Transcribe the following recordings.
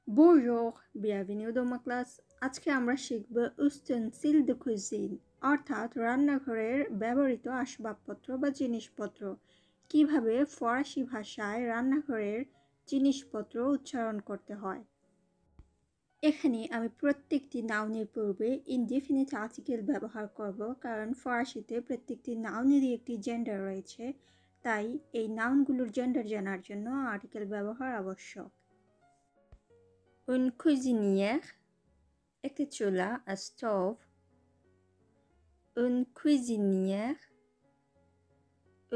Bonjour, bienvenue dans ma classe. আজকে আমরা শিখব উস্তেনসিল de cuisine অর্থাৎ রান্নাঘরের ব্যবহৃত আসবাবপত্র বা জিনিসপত্র। কিভাবে ফরাসি ভাষায় রান্নাঘরের জিনিসপত্র উচ্চারণ করতে হয়। এখানে আমি প্রত্যেকটি নাউনের পূর্বে ইনডেফিনিট আর্টিকেল ব্যবহার করব, কারণ ফরাসিতে প্রত্যেকটি নাউনেরই একটি জেন্ডার রয়েছে, তাই এই নাউনগুলোর জেন্ডার জানার জন্য আর্টিকেল ব্যবহার আবশ্যক। Une cuisinière, একটি চুলা, a stove. Une cuisinière,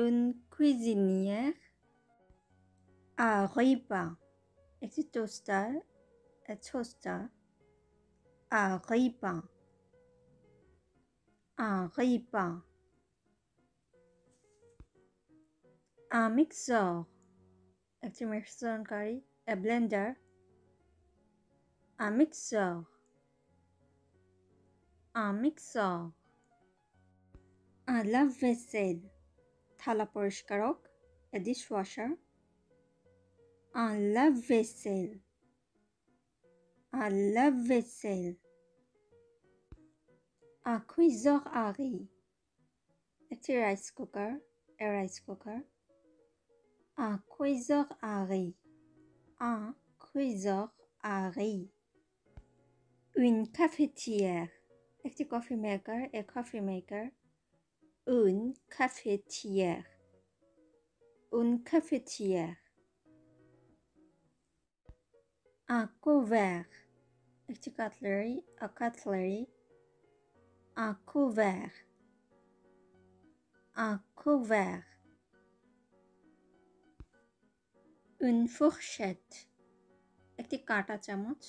une cuisinière. Un repas, একটি toaster, a toaster. Un repas, un repas. Un mixeur, একটি মিশ্রণকারী, a blender. Un mixeur, un mixeur. Un lave-vaisselle, থালা পরিষ্কারক, a dishwasher. Un lave-vaisselle, un lave-vaisselle. Un cuiseur à riz, একটি rice cooker, a rice cooker. Un cuiseur à riz, un cuiseur à riz. Une cafetière, একটি coffee maker, a coffee maker. Une cafetière, une cafetière. Un couvert, একটি cutlery, a cutlery. Un couvert, un couvert. Une fourchette, একটি কাঁটা চামচ,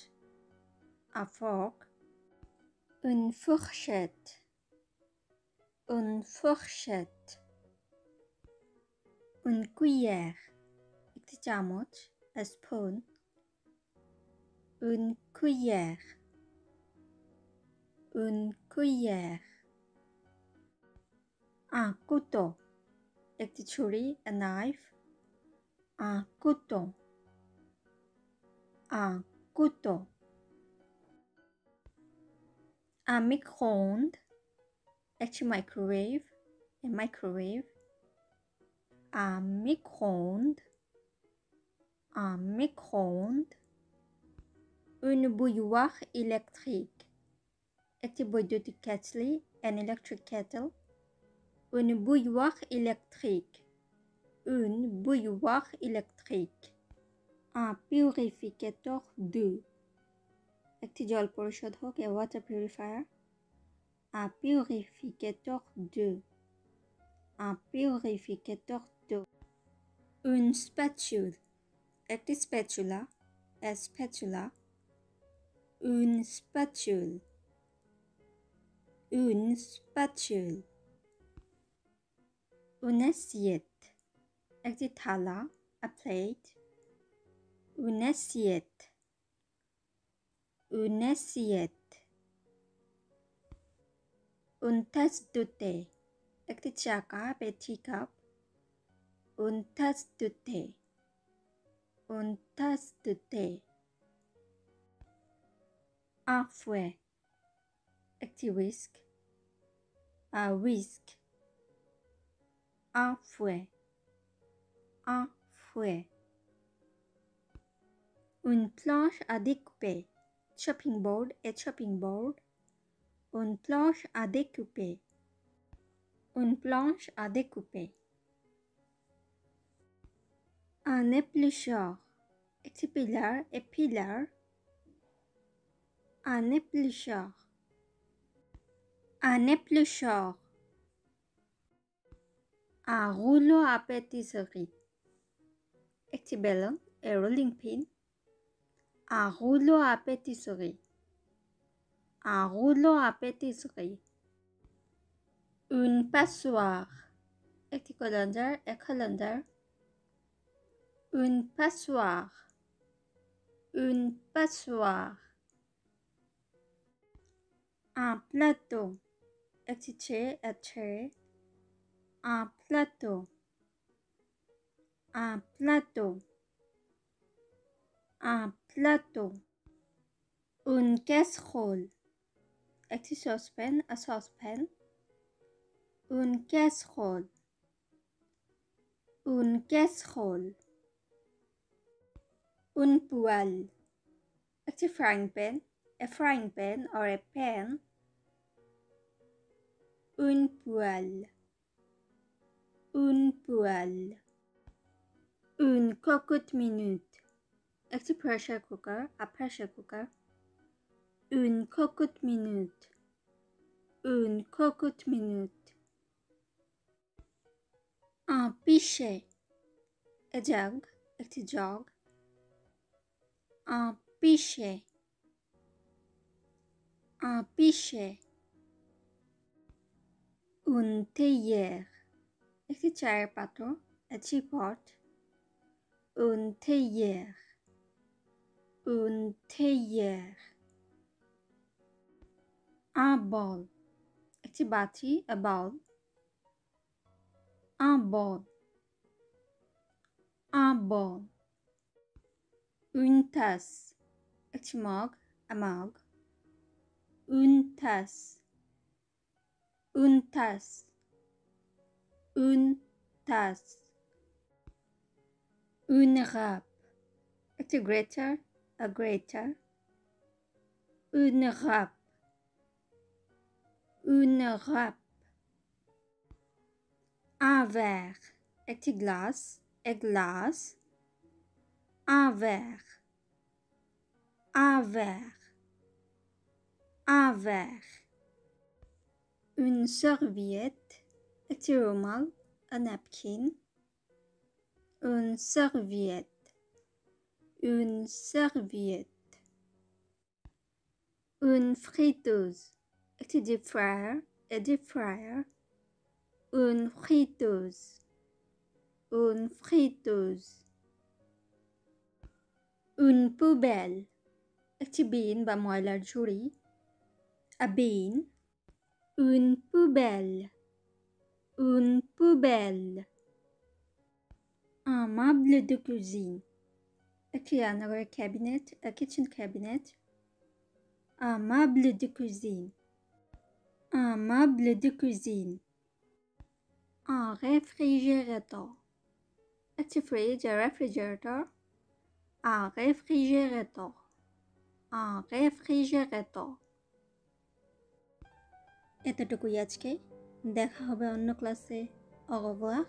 a fork. Une fourchette, une fourchette. Une cuillère, একটি চামচ, a spoon. Une cuillère, une cuillère. Un couteau, একটি ছুরি, a knife. Un couteau, un couteau. Un micro-ondes, একটি microwave, a microwave. Un micro-ondes, un micro-ondes. Une bouilloire électrique, একটি বৈদ্যুতিক kettle, an electric kettle. Une bouilloire électrique, une bouilloire électrique. Un purificateur d'eau, একটি জল পরিশোধক, a water purifier. Un purificateur d'eau, un purificateur d'eau. Une spatule, একটি spatula, a spatula. Une spatule, une spatule. Une assiette, একটি থালা, a plate. Une assiette, une assiette. Une tasse de thé, একটি চা cup, a teacup. Une tasse de thé, une tasse de thé. Un fouet, একটি whisk, a whisk. Un fouet, un fouet. Une planche à découper, chopping board, a chopping board. Une planche à découper, une planche à découper. Un éplucheur, একটি pillar, a pillar. Un éplucheur, un éplucheur. Un rouleau à pâtisserie, একটি বেলন, a rolling pin. Un rouleau à pâtisserie, un rouleau à pâtisserie. Une passoire, একটি colander, a colander. Une passoire, une passoire. Un plateau, একটি tray, a tray. Un plateau, un plateau, un plateau. une casserole একটি saucepan a saucepan une casserole une casserole une poêle একটি frying pan a frying pan or a pan une poêle une poêle une cocotte minute একটি pressure cooker a pressure cooker une cocotte minute une cocotte minute un pichet a jug একটি jug un pichet un pichet une théière একটি চায়ের পাত্র a teapot une théière une théière un bol একটি বাটি a bowl un bol un bol une tasse একটি mug a mug une tasse une tasse une tasse une râpe একটি grater a grater une râpe une râpe un verre একটি glass a glass un verre un verre un verre une serviette একটি রুমাল a napkin une serviette une serviette une friteuse একটি deep fryer a deep fryer une friteuse une friteuse une poubelle একটি বিন বা ময়লার ঝুড়ি a bin une poubelle une poubelle un meuble de cuisine একটি রান্নাঘরের cabinet a kitchen cabinet un meuble de cuisine un meuble de cuisine un réfrigérateur একটি fridge a refrigerator un réfrigérateur un réfrigérateur এতটুকুই আজকে দেখা হবে অন্য ক্লাসে au revoir